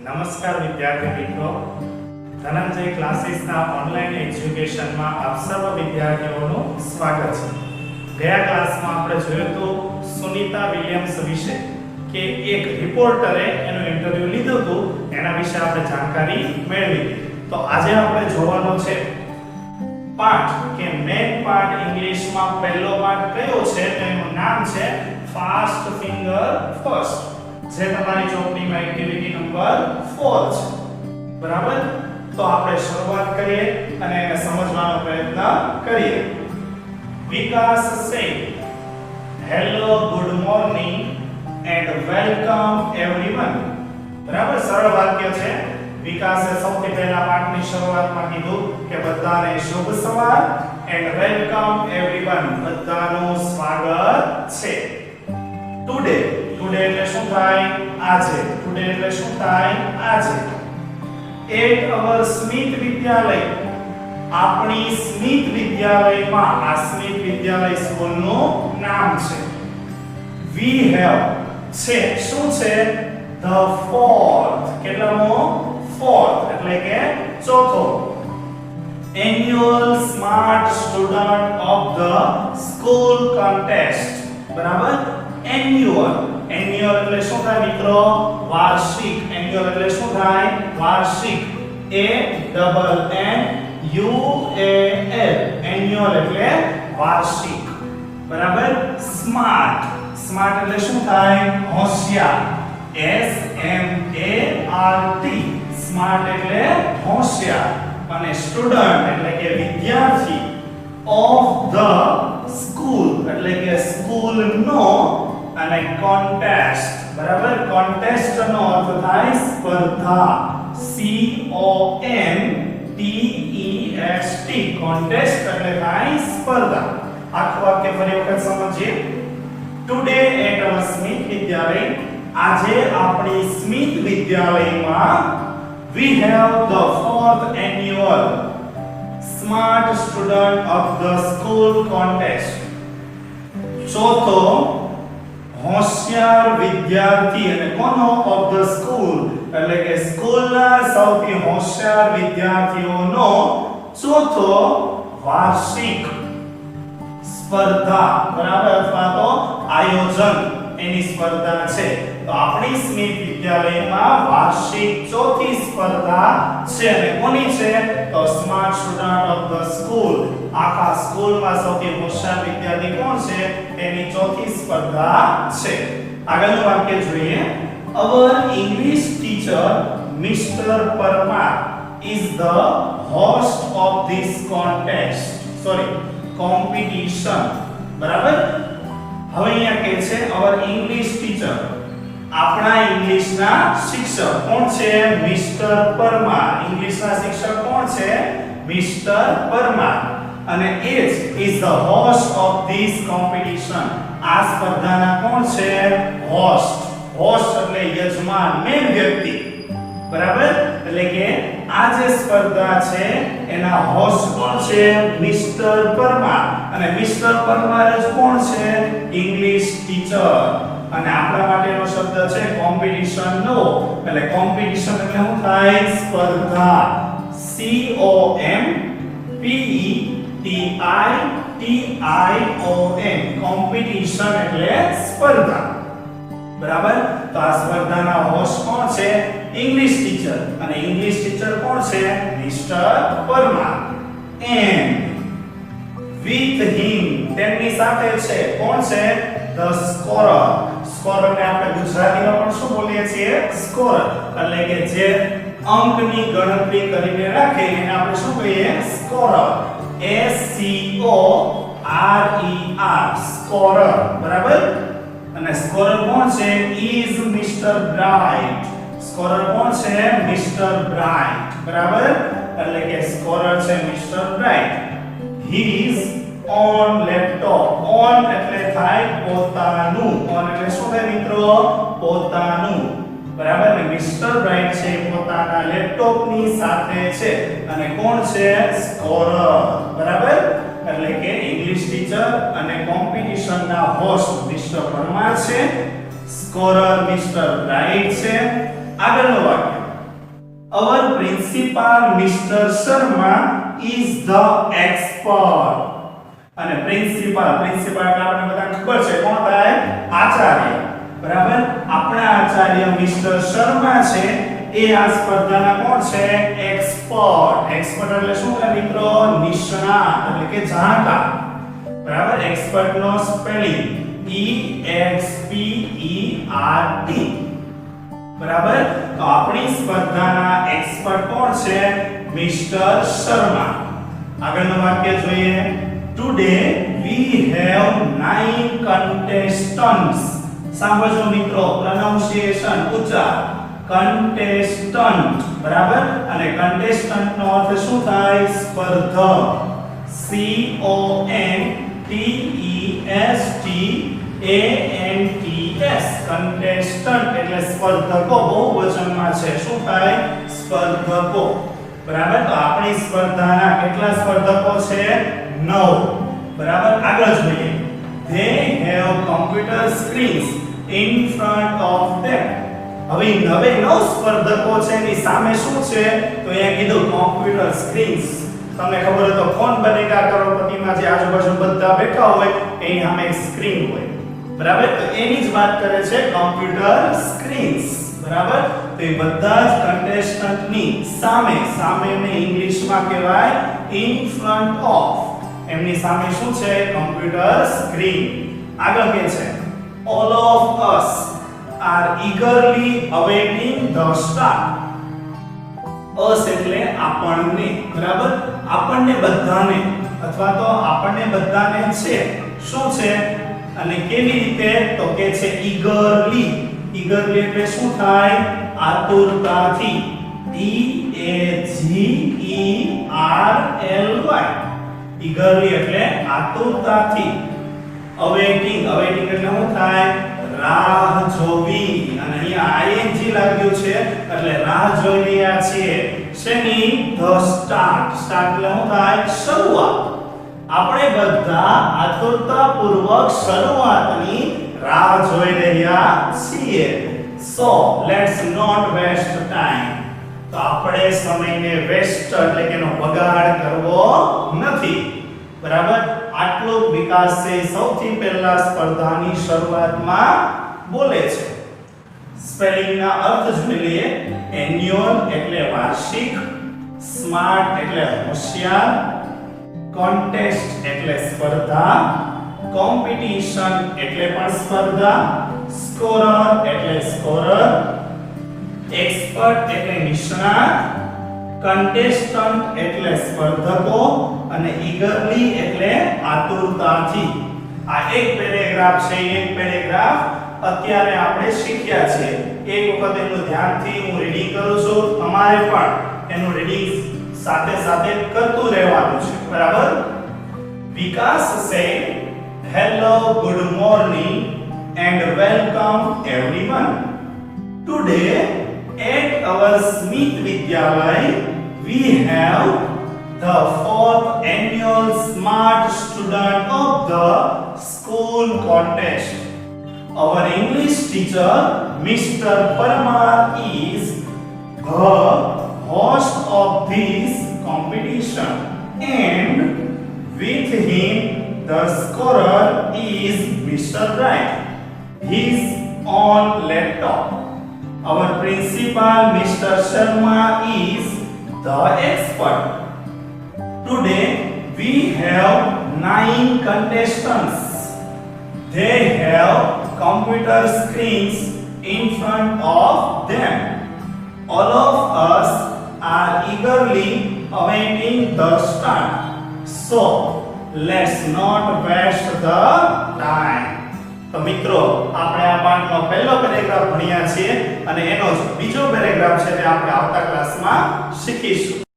નમસ્કાર વિદ્યાર્થી મિત્રો, ધનંજય ક્લાસીસના ઓનલાઈન એજ્યુકેશનમાં આપ સર્વ વિદ્યાર્થીઓનું સ્વાગત છે. ગયા ક્લાસમાં આપણે જોયું હતું સુનિતા વિલિયમ્સ વિશે કે એક રિપોર્ટરે એનું ઇન્ટરવ્યુ લીધું હતું, એના વિશે આપણે જાણકારી મેળવી. તો આજે આપણે જોવાનો છે પાઠ કે મેઇન પાઠ ઇંગ્લિશમાં પહેલો પાઠ કયો છે, તેનું નામ છે ફાસ્ટ ફિંગર ફર્સ્ટ, જે તમારી ચોપડીમાં એક્ટિવિટી નંબર 4 છે. બરાબર? તો આપણે શરૂઆત કરીએ અને એને સમજવાનો પ્રયત્ન કરીએ. વિકાસ said, "Hello, good morning and welcome everyone." બરાબર? સરળ વાક્ય છે. વિકાસે સૌથી પહેલા પાઠની શરૂઆતમાં કીધું કે બધાને શુભ સવાર and welcome everyone, બધાનું સ્વાગત છે. Today એટલે શું થાય? આજે. ટુડે એટલે શું થાય? આજે. એટ અવર સ્મિથ વિદ્યાલય, આપણી સ્મિથ વિદ્યાલયમાં, આ સ્મિથ વિદ્યાલય સ્કૂલનું નામ છે. We have છે શું છે? The fourth, કેટલામો? Fourth એટલે કે ચોથો. Annual Smart Student of the School Contest. બરાબર? Annual એટલે શું થાય મિત્રો? વાર્ષિક. એન્યુઅલ એટલે શું થાય? વાર્ષિક. ANNUAL, એન્યુઅલ એટલે વાર્ષિક. બરાબર? સ્માર્ટ એટલે શું થાય? હોશિયાર. SMART, સ્માર્ટ એટલે હોશિયાર. અને સ્ટુડન્ટ એટલે કે વિદ્યાર્થી. ઓફ ધ સ્કૂલ એટલે કે સ્કૂલનો. અને કોન્ટેસ્ટ, બરાબર? કોન્ટેસ્ટ નો અર્થ થાય સ્પર્ધા. CONTEST, કોન્ટેસ્ટ એટલે થાય સ્પર્ધા. આખું વાક્ય ફરી વખત સમજીએ. ટુડે એટ અવર સ્મિથ વિદ્યાલય, આજે આપણી સ્મિથ વિદ્યાલયમાં we have the 4th annual Smart Student of the School Contest, ચોથો હોશિયાર વિદ્યાર્થી. અને કોનો? ઓફ ધ સ્કૂલ એટલે કે સ્કૂલના સૌથી હોશિયાર વિદ્યાર્થીઓનો ચોથો વાર્ષિક સ્પર્ધા, બરાબર? અથવા તો આયોજન, એની સ્પર્ધા છે. તો આપણી સ્મિથ વિદ્યાલયમાં વાર્ષિક ચોથી સ્પર્ધા છે. અને કોની છે? તો smart student of the school, આખા સ્કૂલમાં સૌથી હોશિયાર વિદ્યાર્થી કોણ છે? તેની ચોથી સ્પર્ધા છે. આગળનું વાક્ય જોઈએ. Our English teacher Mr. Parmar is the host of this competition. બરાબર? હવે અહીંયા કહે છે our English teacher, આપણા ઇંગ્લિશના શિક્ષક કોણ છે? મિસ્ટર પરમાર. ઇંગ્લિશના શિક્ષક કોણ છે? મિસ્ટર પરમાર. અને is the host of this competition, આ સ્પર્ધાના કોણ છે? હોસ્ટ. હોસ્ટ એટલે યજમાન, મેન વ્યક્તિ. બરાબર? એટલે કે આ જે સ્પર્ધા છે એના હોસ્ટ કોણ છે? મિસ્ટર પરમાર. અને મિસ્ટર પરમાર જ કોણ છે? English teacher. અને આપણા માટેનો શબ્દ છે કોમ્પિટિશન નો. એટલે કોમ્પિટિશન એટલે શું થાય? સ્પર્ધા. COMPETITION, કોમ્પિટિશન એટલે સ્પર્ધા. બરાબર? તો આ સ્પર્ધાના હોસ્ટ કોણ છે? English teacher. અને ઇંગ્લિશ ટીચર કોણ છે? Mister Parmar. And with him, તેમની સાથે છે કોણ છે? The scorer. સ્કોરર ને આપણે ગુજરાતીમાં પણ શું બોલીએ છીએ? સ્કોરર. એટલે કે જે અંકની ગણતરી કરીને રાખે એને આપણે શું કહીએ? સ્કોરર. SCORER, scorer. બરાબર? અને સ્કોરર કોણ છે? Is mister bright. સ્કોરર કોણ છે? Mister bright. બરાબર? એટલે કે સ્કોરર છે mister bright. He is on laptop. On એટલે થાય પોતાનું. ઓન એટલે શું થાય મિત્રો? પોતાનું. બરાબર? ને મિસ્ટર બ્રાઇટ છે પોતાના લેપટોપની સાથે છે. અને કોણ છે? સ્કોરર. બરાબર? એટલે કે ઇંગ્લિશ ટીચર અને કોમ્પિટિશનના હોસ્ટ મિસ્ટર પરમાર છે, સ્કોરર મિસ્ટર બ્રાઇટ છે. આગળનું વાક્ય. Our principal Mr. Sharma is the expert. અને પ્રિન્સિપાલ એટલે આપણને બધાને ખબર છે કોણ થાય? આચાર્ય. બરાબર? આપણા આચાર્ય મિસ્ટર શર્મા છે એ આ સ્પર્ધાના કોણ છે? એક્સપર્ટ. એક્સપર્ટ એટલે શું થાય મિત્રો? નિષ્ણાત એટલે કે જાણકાર. બરાબર? એક્સપર્ટ નો સ્પેલિંગ EXPERT. બરાબર? તો આપણી સ્પર્ધાના એક્સપર્ટ કોણ છે? મિસ્ટર શર્મા. આગળનું વાક્ય જોઈએ. Today we have 9 contestants. સાંભળજો મિત્રો, પ્રોનાઉન્સિએશન ઉચ્ચાર. contestant. બરાબર? અને contestant નો અર્થ શું થાય? સ્પર્ધક. CONTESTANTS. contestant એટલે સ્પર્ધકો. બહુવચનમાં છે. શું થાય? સ્પર્ધકો. બરાબર? તો આપણી સ્પર્ધાના કેટલા સ્પર્ધકો છે? 9. બરાબર? આગળ જોઈએ. They have computer screens in front of them. હવે 9 સ્પર્ધકો છે એની સામે શું છે? તો અહીંયા કીધું કોમ્પ્યુટર સ્ક્રીન્સ. તમને ખબર હોય તો ફોન બનેગા કરોડપતિમાં જે આજુબાજુ બધા બેઠા હોય એની સામે એક સ્ક્રીન હોય. બરાબર? તો એની જ વાત કરે છે કોમ્પ્યુટર સ્ક્રીન્સ. બરાબર? તો એ બધા જ કન્ટેસ્ટન્ટની સામેને ઇંગ્લિશમાં કહેવાય in front of. એમની સામે શું છે? Computer screen. આગળ કે છે all of us are eagerly awaiting the start. us એટલે આપણને. બરાબર? આપણને બધાને અથવા તો આપણને બધાને છે. શું છે? અને કેવી રીતે? તો કે છે eagerly. eagerly એટલે શું થાય? આતુરતાથી. EAGERLY. eagerly એટલે આતુરતાથી. awaiting એટલે શું થાય? રાહ જોવી. અને અહીંયા ing લાગ્યું છે એટલે રાહ જોઈ રહ્યા છીએ. શેની? the start. start એટલે શું થાય? શરૂઆત. આપણે બધા આતુરતાપૂર્વક શરૂઆતની રાહ જોઈ રહ્યા છીએ. so let's not waste time. તો આપણે સમયને વેસ્ટ એટલે કે એનો બગાડ કરવો નથી. બરાબર? આટલું વિકાસ છે સૌથી પહેલા સ્પર્ધાની શરૂઆતમાં બોલે છે. સ્પેલિંગના અર્થ જોઈ લઈએ. એન્યુઅલ એટલે વાર્ષિક, સ્માર્ટ એટલે હોશિયાર, કોન્ટેસ્ટ એટલે સ્પર્ધા, કોમ્પિટિશન એટલે પણ સ્પર્ધા, સ્કોરર એટલે સ્કોરર, એક્સપર્ટ એટલે નિષ્ણાત, કન્ટેસ્ટન્ટ એટલે સ્પર્ધકો અને ઈગરલી એટલે આતુરતાથી. આ એક પેરેગ્રાફ છે. એક પેરેગ્રાફ અત્યારે આપણે શીખ્યા છે. એક વખત એનું ધ્યાનથી હું રીડિંગ કરું છું. તમારે પણ એનું રીડિંગ સાથે સાથે કરતું રહેવાનું છે. બરાબર? વિકાસ said hello, good morning and welcome everyone. Today at our Smith Vidyalaya we have the 4th annual Smart Student of the School contest. Our English teacher Mr. Parmar is the host of this competition and with him the scorer is Mr. Wright. His on laptop. Our principal Mr. Sharma is the expert. Today we have 9 contestants. They have computer screens in front of them. All of us are eagerly awaiting the start. So let's not waste the time. તો મિત્રો આપણે આ પાઠનો પહેલો paragraph ભણ્યા છીએ અને એનો જ બીજો પેરેગ્રાફ છે તે આપણે આવતા ક્લાસમાં શીખીશું.